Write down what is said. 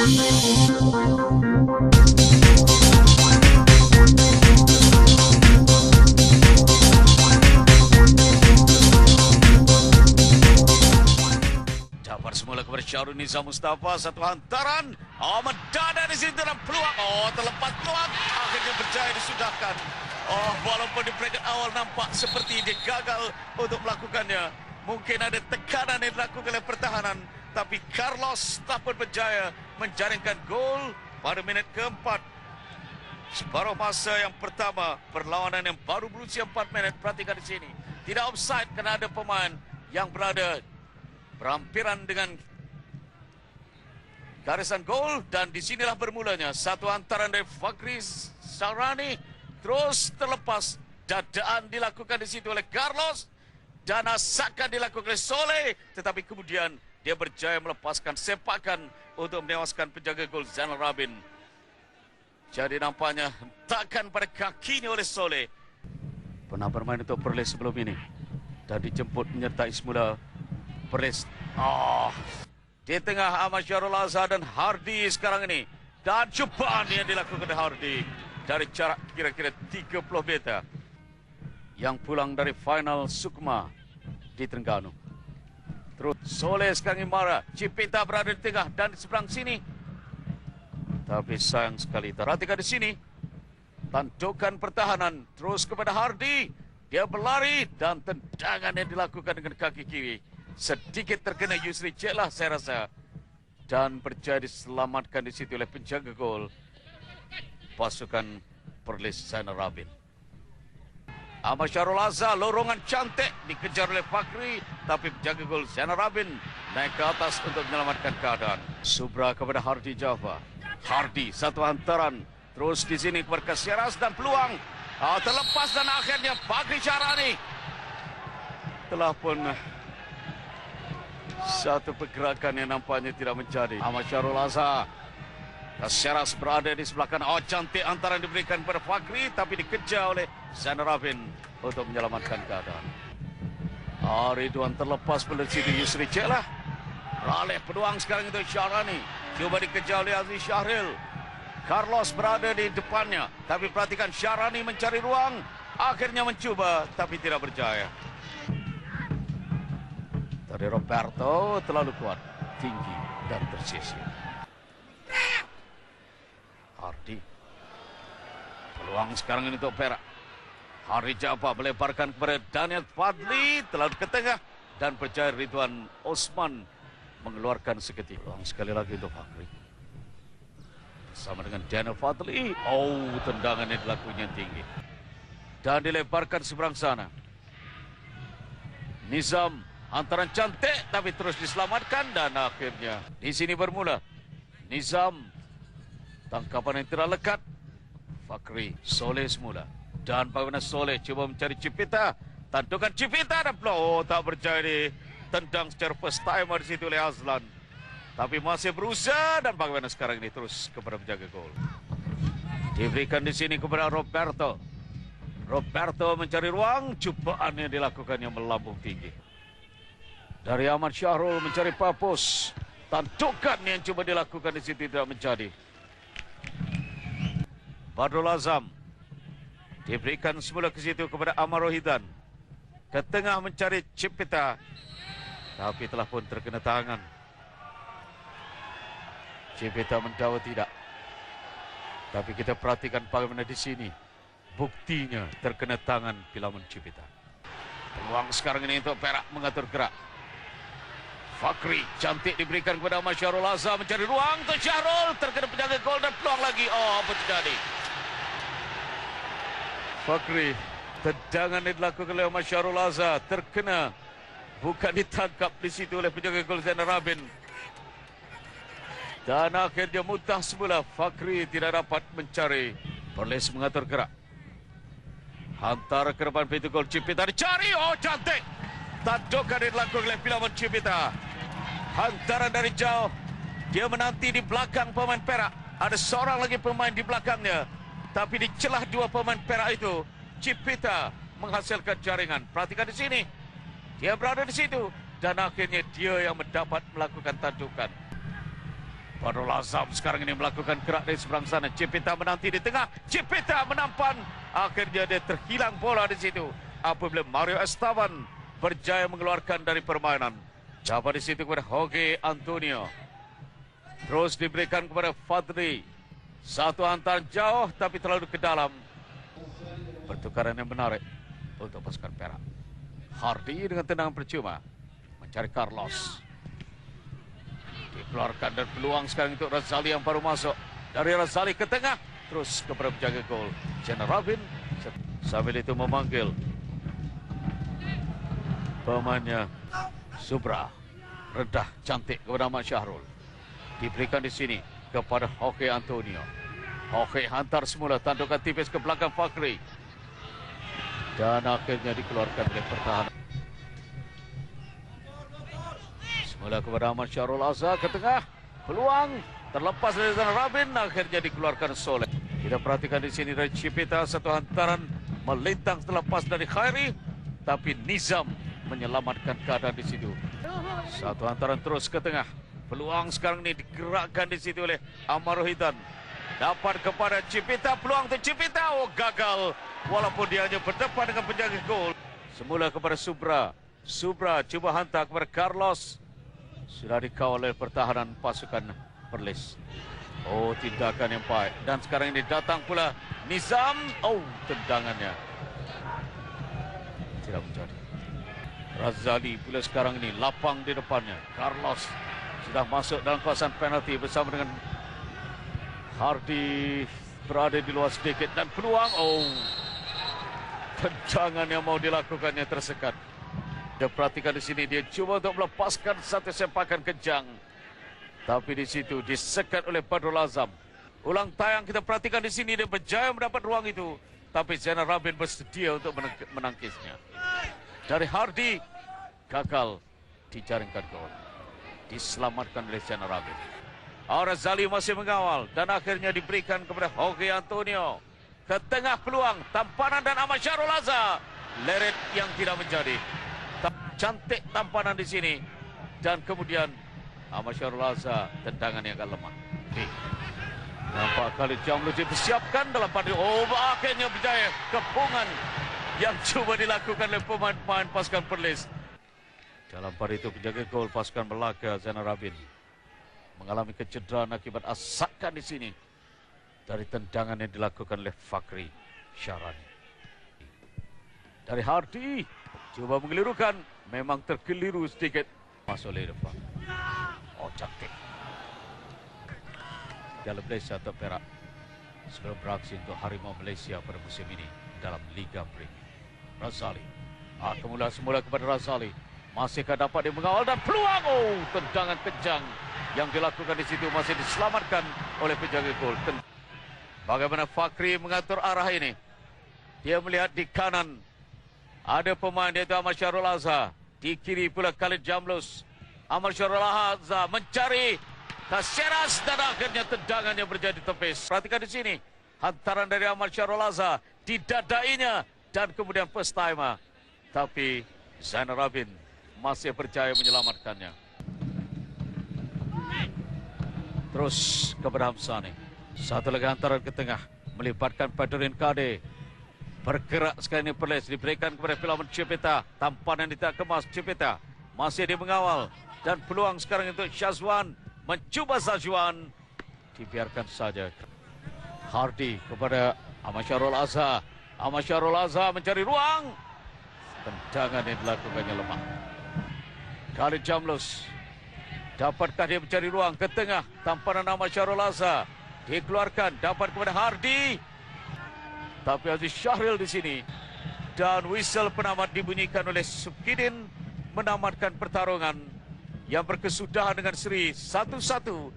Dapat semula kepada Syahrul Nizam Mustafa. Satu hantaran. Mendadak di situ dalam peluang. Terlepas peluang. Akhirnya berjaya disudahkan. Walaupun di peringkat awal nampak seperti dia gagal untuk melakukannya. Mungkin ada tekanan yang dilakukan oleh pertahanan. Tapi Carlos dapat berjaya menjaringkan gol pada minit keempat. Separuh masa yang pertama, perlawanan yang baru berusia 4 minit. Perhatikan di sini. Tidak offside kerana ada pemain yang berada berhampiran dengan garisan gol. Dan di sinilah bermulanya satu hantaran dari Fakhri Sarani. Terus terlepas. Dadaan dilakukan di situ oleh Carlos. Dan asakan dilakukan oleh Soleh. Tetapi kemudian dia berjaya melepaskan sepakan untuk menewaskan penjaga gol Zainal Rabin. Jadi nampaknya hentakan pada kakinya oleh Soleh. Pernah bermain untuk Perlis sebelum ini. Dan dijemput menyertai semula Perlis. Di tengah Ahmad Syahrul Azhar dan Hardy sekarang ini. Dan cubaan yang dilakukan oleh Hardy. Dari jarak kira-kira 30 meter. Yang pulang dari final Sukma di Terengganu. Terus Soleh sekarang ini marah. Cipita berada di tengah dan di seberang sini. Tapi sayang sekali. Perhatikan di sini. Tandukan pertahanan. Terus kepada Hardy. Dia berlari dan tendangan yang dilakukan dengan kaki kiri. Sedikit terkena Yusri Ceklah saya rasa. Dan berjaya diselamatkan di situ oleh penjaga gol pasukan Perlis Zainal Rabin. Ahmad Syahrul Azhar, lorongan cantik dikejar oleh Fakhri. Tapi penjaga gol Zainal Rabin naik ke atas untuk menyelamatkan keadaan. Subra kepada Hardy Jafar. Hardy, satu hantaran. Terus di sini kepada Syaras dan peluang. Terlepas dan akhirnya Fakhri Sarani telah pun satu pergerakan yang nampaknya tidak menjadi. Ahmad Syahrul Azhar. Syaras berada di sebelah kanan. Cantik antara diberikan kepada Fakhri. Tapi dikejar oleh Zainal Rabin untuk menyelamatkan keadaan. Ridwan terlepas pada sini Yusri Ceklah. Ralih peluang sekarang itu Syahrani. Cuba dikejar oleh Aziz Syahril. Carlos berada di depannya. Tapi perhatikan Syahrani mencari ruang. Akhirnya mencuba tapi tidak berjaya. Tadi Roberto terlalu kuat. Tinggi dan tersisih. Hardy. Peluang sekarang ini untuk Perak. Hardy Jafar melebarkan kepada Daniel Fadli. Terlalu ke tengah. Dan berjaya Ridwan Osman mengeluarkan seketika. Peluang sekali lagi untuk Fakhri. Bersama dengan Daniel Fadli. Tendangan yang dilakukannya tinggi. Dan dilebarkan seberang sana. Nizam. Hantaran cantik. Tapi terus diselamatkan. Dan akhirnya di sini bermula. Nizam. Tangkapan yang tidak lekat. Fakhri, Soleh semula. Dan bagaimana Soleh cuba mencari Cipita. Tandukan Cipita dan peluang. Tak berjaya ditendang secara first timer di situ oleh Azlan. Tapi masih berusaha. Dan bagaimana sekarang ini terus kepada penjaga gol. Diberikan di sini kepada Roberto. Roberto mencari ruang. Cubaan yang dilakukannya melambung tinggi. Dari Ahmad Syahrul mencari Papus. Tandukan yang cuba dilakukan di situ tidak menjadi. Badrul Azam diberikan semula ke situ kepada Amar Rohidan. Ke tengah mencari Cipita. Tapi telah pun terkena tangan. Cipita mendakwa tidak. Tapi kita perhatikan bagaimana di sini. Buktinya terkena tangan Pilamun Cipita. Peluang sekarang ini untuk Perak mengatur gerak. Fakhri cantik diberikan kepada Ahmad Syahrul Azhar mencari ruang untuk Syahrul. Terkena penjaga gol dan peluang lagi. Apa terjadi? Fakhri, tendangan yang dilakukan oleh Ahmad Syahrul Azhar terkena. Bukan ditangkap di situ oleh penjaga gol Zainal Rabin. Dan akhirnya muntah semula. Fakhri tidak dapat mencari. Perlis mengatur gerak. Hantar ke depan pintu gol. Cipita dicari. Cantik. Tandukan yang dilakukan oleh Pilamun Cipita. Hantaran dari jauh. Dia menanti di belakang pemain Perak. Ada seorang lagi pemain di belakangnya. Tapi di celah dua pemain Perak itu, Cipita menghasilkan jaringan. Perhatikan di sini. Dia berada di situ. Dan akhirnya dia yang mendapat melakukan tandukan. Badrul Azam sekarang ini melakukan gerak dari seberang sana. Cipta menanti di tengah. Cipta menampan. Akhirnya dia terhilang bola di situ. Apabila Mario Esteban berjaya mengeluarkan dari permainan. Coba di situ kepada Jorge Antonio. Terus diberikan kepada Fadli. Satu hantaran jauh tapi terlalu ke dalam. Pertukaran yang menarik untuk pasukan Perak. Hardy dengan tendangan percuma mencari Carlos. Dikeluarkan dan peluang sekarang untuk Razali yang baru masuk. Dari Razali ke tengah. Terus kepada penjaga gol Jenner Robin. Sambil itu memanggil pemainnya Subra. Rendah cantik kepada Ahmad Syahrul. Diberikan di sini kepada Jorge Antonio. Jorge hantar semula tandukan tipis ke belakang Fakri. Dan akhirnya dikeluarkan oleh pertahanan. Semula kepada Ahmad Syahrul Azhar ke tengah. Peluang terlepas dari Zainal Rabin. Akhirnya dikeluarkan Soleh. Kita perhatikan di sini dari Cipita. Satu hantaran melintang terlepas dari Khairi. Tapi Nizam menyelamatkan keadaan di situ. Satu hantaran terus ke tengah. Peluang sekarang ini digerakkan di situ oleh Amar Rohitan. Dapat kepada Cipita. Peluang untuk Cipita. Oh, gagal. Walaupun dia hanya berdepan dengan penjaga gol. Semula kepada Subra. Subra cuba hantar kepada Carlos. Sudah dikawal oleh pertahanan pasukan Perlis. Oh, tindakan yang baik. Dan sekarang ini datang pula Nizam. Oh, tendangannya tidak menjadi. Razali pula sekarang ini lapang di depannya. Carlos sudah masuk dalam kawasan penalti bersama dengan Hardy berada di luar sedikit dan peluang. Oh, tendangan yang mau dilakukannya tersekat. Dia perhatikan di sini, dia cuba untuk melepaskan satu sepakan kejang. Tapi di situ disekat oleh Badrul Azam. Ulang tayang kita perhatikan di sini, dia berjaya mendapat ruang itu. Tapi Zainal Rabin bersedia untuk menangkisnya. Dari Hardy, gagal dijaringkan gol. Diselamatkan oleh Zainal Rabin. Razali masih mengawal dan akhirnya diberikan kepada Jorge Antonio. Ke tengah peluang, tampanan dan Ahmad Syahrul Azhar. Leret yang tidak menjadi. Cantik tampanan di sini. Dan kemudian Ahmad Syahrul Azhar tendangan yang agak lemah. Nampak kali Jamlus dipersiapkan dalam pada. Oh, akhirnya berjaya. Kepungan yang cuba dilakukan oleh pemain-pemain pasukan Perlis. Dalam pada itu penjaga gol pasukan Melaka Zainal Rabin mengalami kecederaan akibat asakan di sini dari tendangan yang dilakukan oleh Fakri Syarani. Dari Hardy coba mengelirukan, memang terkeliru sedikit. Masuk oleh depan. Oh, cantik. Dalam Malaysia atau Perak sebelum beraksi untuk Harimau Malaysia pada musim ini dalam Liga Premier. Razali. Semula kepada Razali. Masihkah dapat dia mengawal dan peluang. Oh, tendangan kejang yang dilakukan di situ masih diselamatkan oleh penjaga gol. Bagaimana Fakri mengatur arah ini? Dia melihat di kanan ada pemain yaitu Ahmad Syahrul Azhar. Di kiri pula Khalid Jamlus. Ahmad Syahrul Azhar mencari Caceres dan akhirnya tendangannya berjadi tepis. Perhatikan di sini. Hantaran dari Ahmad Syahrul Azhar. Didadainya dan kemudian first timer. Tapi Zainal Rabin masih percaya menyelamatkannya. Terus kepada Hamsani. Satu lagi hantaran ke tengah. Melibatkan Padrin Kade. Bergerak sekali ini Perlis. Diberikan kepada Filamen Cipita. Tampanan tidak kemas Cipita. Masih dia mengawal. Dan peluang sekarang untuk Syazwan. Mencuba Syazwan. Dibiarkan saja. Hardy kepada Ahmad Syahrul Azhar. Ahmad Syahrul Azhar mencari ruang. Tendangan yang dilakukannya lemah. Khalid Jamlus. Dapatkah dia mencari ruang ke tengah? Tampanan Ahmad Syahrul Azhar. Dikeluarkan. Dapat kepada Hardy. Tapi Aziz Syahril di sini. Dan whistle penamat dibunyikan oleh Subkidin. Menamatkan pertarungan yang berkesudahan dengan seri 1-1.